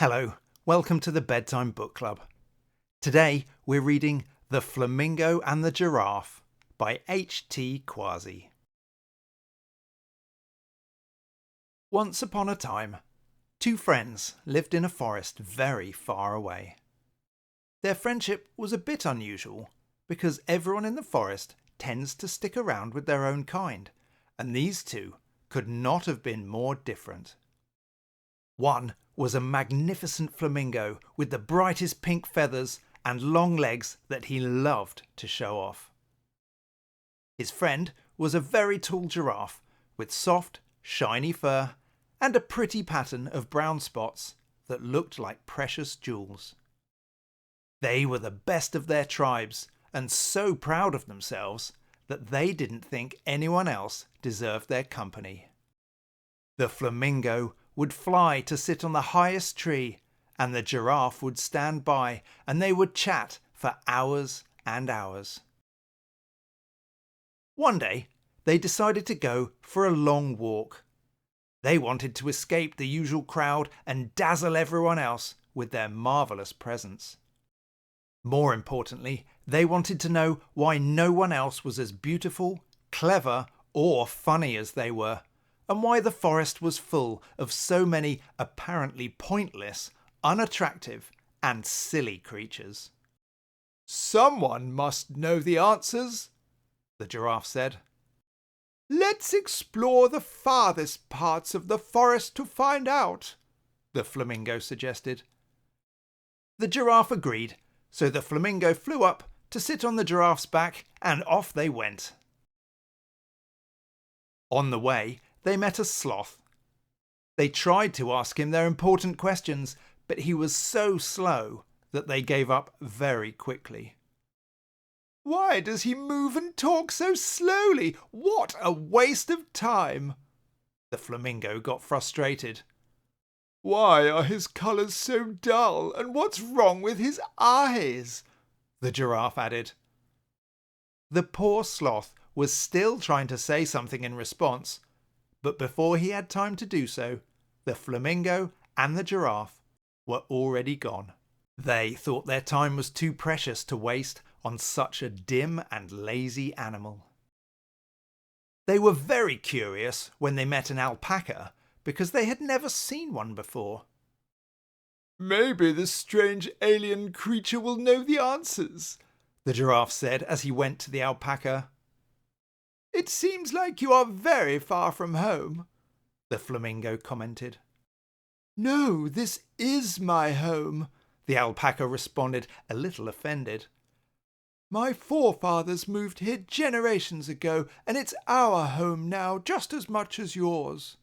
Hello, welcome to the Bedtime Book Club. Today we're reading The Flamingo and the Giraffe by H.T. Qazi. Once upon a time, two friends lived in a forest very far away. Their friendship was a bit unusual because everyone in the forest tends to stick around with their own kind, and these two could not have been more different. One was a magnificent flamingo with the brightest pink feathers and long legs that he loved to show off. His friend was a very tall giraffe with soft, shiny fur and a pretty pattern of brown spots that looked like precious jewels. They were the best of their tribes and so proud of themselves that they didn't think anyone else deserved their company. The flamingo would fly to sit on the highest tree, and the giraffe would stand by, and they would chat for hours and hours. One day, they decided to go for a long walk. They wanted to escape the usual crowd and dazzle everyone else with their marvellous presence. More importantly, they wanted to know why no one else was as beautiful, clever, or funny as they were, and why the forest was full of so many apparently pointless, unattractive, and silly creatures. "Someone must know the answers," the giraffe said. "Let's explore the farthest parts of the forest to find out," the flamingo suggested. The giraffe agreed, so the flamingo flew up to sit on the giraffe's back, and off they went. On the way, they met a sloth. They tried to ask him their important questions, but he was so slow that they gave up very quickly. "Why does he move and talk so slowly? What a waste of time!" The flamingo got frustrated. "Why are his colours so dull, and what's wrong with his eyes?" the giraffe added. The poor sloth was still trying to say something in response, but before he had time to do so, the flamingo and the giraffe were already gone. They thought their time was too precious to waste on such a dim and lazy animal. They were very curious when they met an alpaca because they had never seen one before. "Maybe this strange alien creature will know the answers," the giraffe said as he went to the alpaca. "It seems like you are very far from home," the flamingo commented. "No, this is my home," the alpaca responded, a little offended. "My forefathers moved here generations ago, and it's our home now just as much as yours."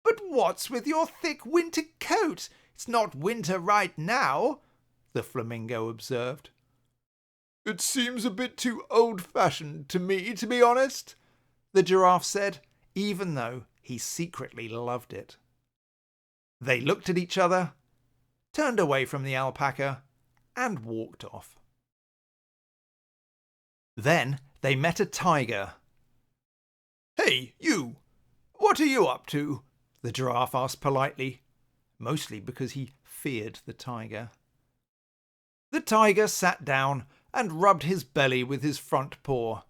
"But what's with your thick winter coat? It's not winter right now," the flamingo observed. "It seems a bit too old-fashioned to me, to be honest," the giraffe said, even though he secretly loved it. They looked at each other, turned away from the alpaca, and walked off. Then they met a tiger. "Hey, you! What are you up to?" the giraffe asked politely, mostly because he feared the tiger. The tiger sat down and rubbed his belly with his front paw.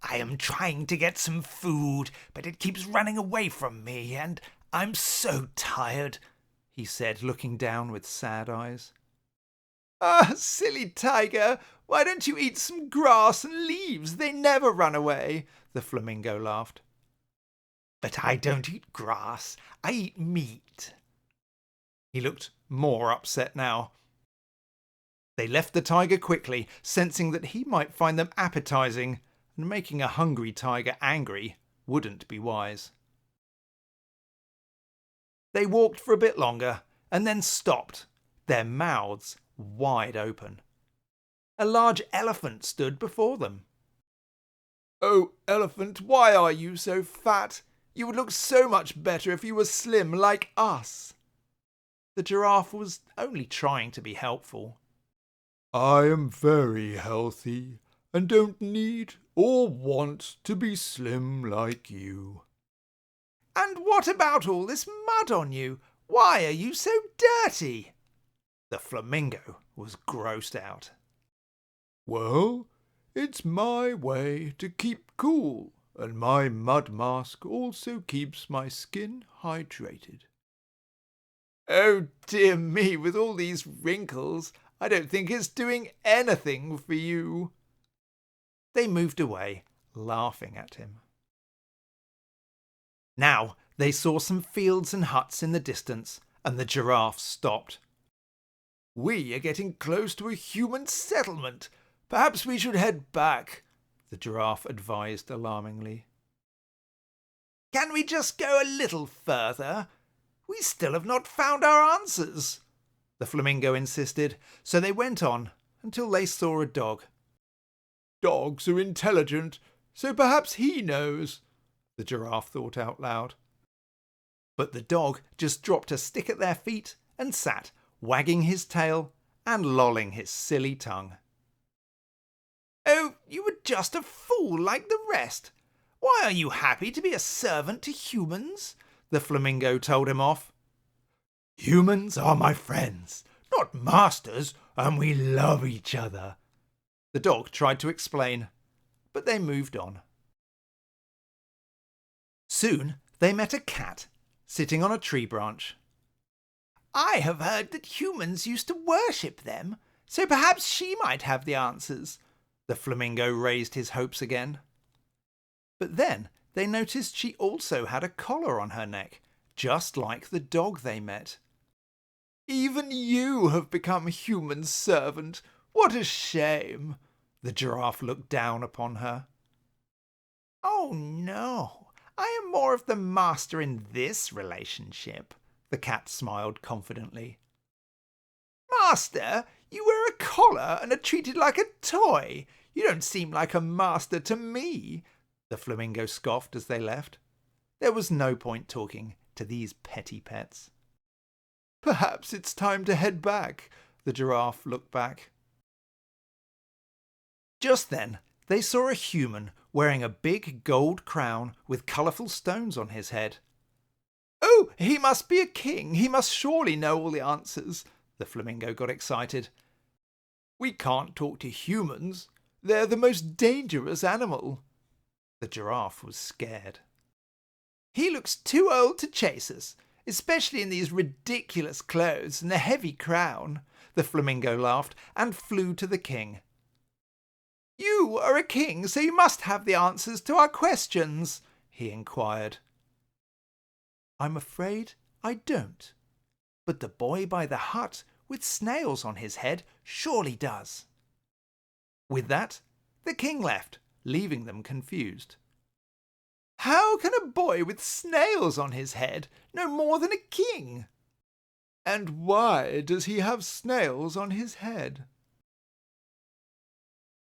"I am trying to get some food, but it keeps running away from me, and I'm so tired," he said, looking down with sad eyes. "Ah, silly tiger, why don't you eat some grass and leaves? They never run away," the flamingo laughed. "But I don't eat grass, I eat meat." He looked more upset now. They left the tiger quickly, sensing that he might find them appetizing, and making a hungry tiger angry wouldn't be wise. They walked for a bit longer and then stopped, their mouths wide open. A large elephant stood before them. "Oh, elephant, why are you so fat? You would look so much better if you were slim like us." The giraffe was only trying to be helpful. "I am very healthy and don't need or want to be slim like you." "And what about all this mud on you? Why are you so dirty?" The flamingo was grossed out. "Well, it's my way to keep cool, and my mud mask also keeps my skin hydrated." "Oh dear me, with all these wrinkles, I don't think it's doing anything for you." They moved away, laughing at him. Now they saw some fields and huts in the distance, and the giraffe stopped. "We are getting close to a human settlement. Perhaps we should head back," the giraffe advised alarmingly. "Can we just go a little further? We still have not found our answers," the flamingo insisted, so they went on until they saw a dog. "Dogs are intelligent, so perhaps he knows," the giraffe thought out loud. But the dog just dropped a stick at their feet and sat, wagging his tail and lolling his silly tongue. "Oh, you were just a fool like the rest. Why are you happy to be a servant to humans?" the flamingo told him off. "Humans are my friends, not masters, and we love each other," the dog tried to explain, but they moved on. Soon they met a cat sitting on a tree branch. "I have heard that humans used to worship them, so perhaps she might have the answers." The flamingo raised his hopes again. But then they noticed she also had a collar on her neck, just like the dog they met. "Even you have become a human servant. What a shame." The giraffe looked down upon her. "Oh no, I am more of the master in this relationship," the cat smiled confidently. "Master? You wear a collar and are treated like a toy. You don't seem like a master to me," the flamingo scoffed as they left. There was no point talking to these petty pets. "Perhaps it's time to head back," the giraffe looked back. Just then they saw a human wearing a big gold crown with colourful stones on his head. "Oh, he must be a king. He must surely know all the answers," the flamingo got excited. "We can't talk to humans. They're the most dangerous animal." The giraffe was scared. "He looks too old to chase us, especially in these ridiculous clothes and the heavy crown," the flamingo laughed and flew to the king. "You are a king, so you must have the answers to our questions," he inquired. "I'm afraid I don't, but the boy by the hut with snails on his head surely does." With that, the king left, leaving them confused. "How can a boy with snails on his head know more than a king?" "And why does he have snails on his head?"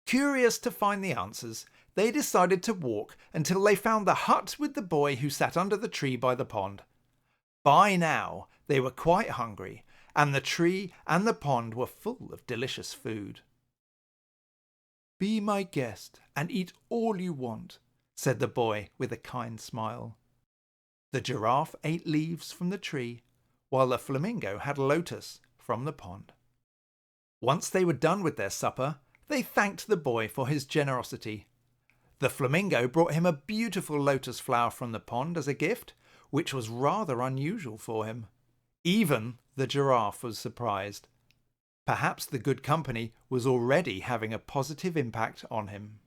Curious to find the answers, they decided to walk until they found the hut with the boy who sat under the tree by the pond. By now they were quite hungry, and the tree and the pond were full of delicious food. "Be my guest and eat all you want," said the boy with a kind smile. The giraffe ate leaves from the tree, while the flamingo had lotus from the pond. Once they were done with their supper, they thanked the boy for his generosity. The flamingo brought him a beautiful lotus flower from the pond as a gift, which was rather unusual for him. Even the giraffe was surprised. Perhaps the good company was already having a positive impact on him.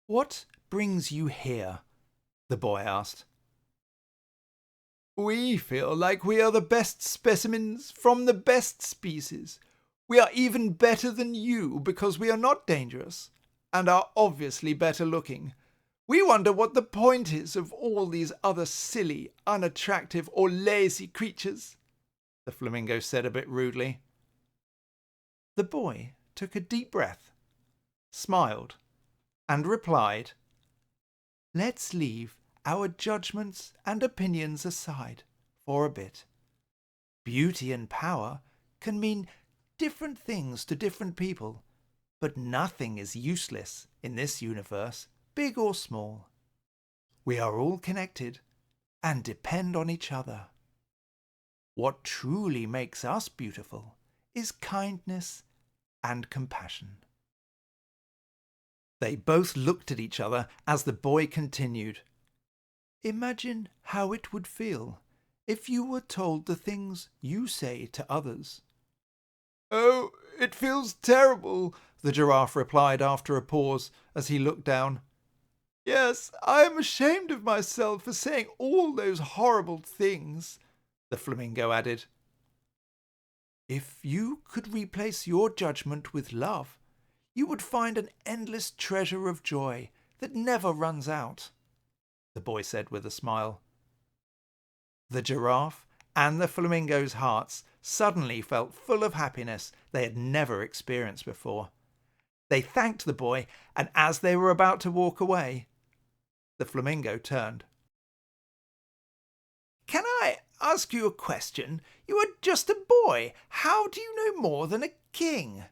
"What brings you here?" the boy asked. "We feel like we are the best specimens from the best species. We are even better than you because we are not dangerous and are obviously better looking. We wonder what the point is of all these other silly, unattractive or lazy creatures," the flamingo said a bit rudely. The boy took a deep breath, smiled, and replied, "Let's leave our judgments and opinions aside for a bit. Beauty and power can mean different things to different people, but nothing is useless in this universe, big or small. We are all connected, and depend on each other. What truly makes us beautiful is kindness and compassion." They both looked at each other as the boy continued. "Imagine how it would feel if you were told the things you say to others." "Oh, it feels terrible," the giraffe replied after a pause as he looked down. "Yes, I am ashamed of myself for saying all those horrible things," the flamingo added. "If you could replace your judgment with love, you would find an endless treasure of joy that never runs out," the boy said with a smile. The giraffe and the flamingo's hearts suddenly felt full of happiness they had never experienced before. They thanked the boy, and as they were about to walk away, the flamingo turned. "Can I ask you a question? You are just a boy. How do you know more than a king?"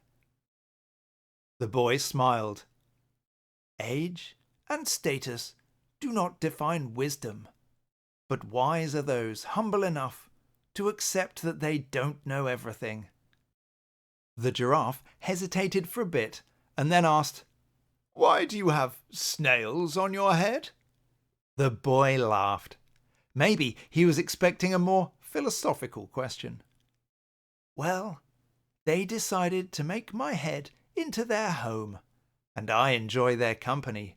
The boy smiled. "Age and status do not define wisdom, but wise are those humble enough to accept that they don't know everything." The giraffe hesitated for a bit and then asked, "Why do you have snails on your head?" The boy laughed. Maybe he was expecting a more philosophical question. "Well, they decided to make my head into their home, and I enjoy their company.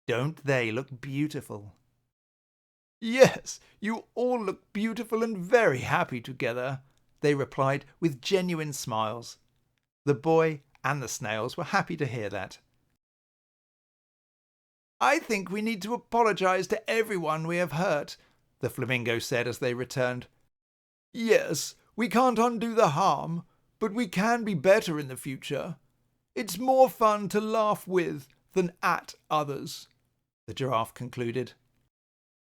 Don't they look beautiful?" "Yes, you all look beautiful and very happy together," they replied with genuine smiles. The boy and the snails were happy to hear that. "I think we need to apologize to everyone we have hurt," the flamingo said as they returned. "Yes, we can't undo the harm, but we can be better in the future. It's more fun to laugh with than at others," the giraffe concluded.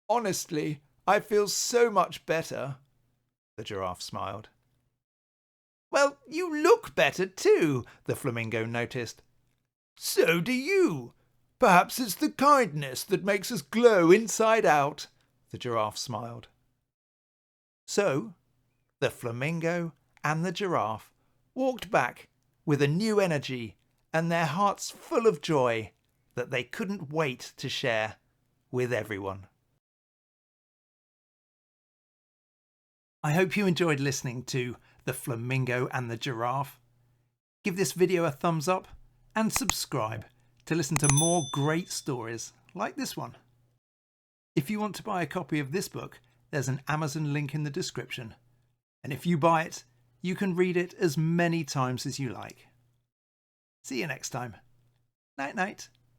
"Honestly, I feel so much better." The giraffe smiled. "Well, you look better too," the flamingo noticed. "So do you. Perhaps it's the kindness that makes us glow inside out," the giraffe smiled. So, the flamingo and the giraffe walked back with a new energy and their hearts full of joy that they couldn't wait to share with everyone. I hope you enjoyed listening to The Flamingo and the Giraffe. Give this video a thumbs up and subscribe to listen to more great stories like this one. If you want to buy a copy of this book, there's an Amazon link in the description. And if you buy it, you can read it as many times as you like. See you next time. Night night.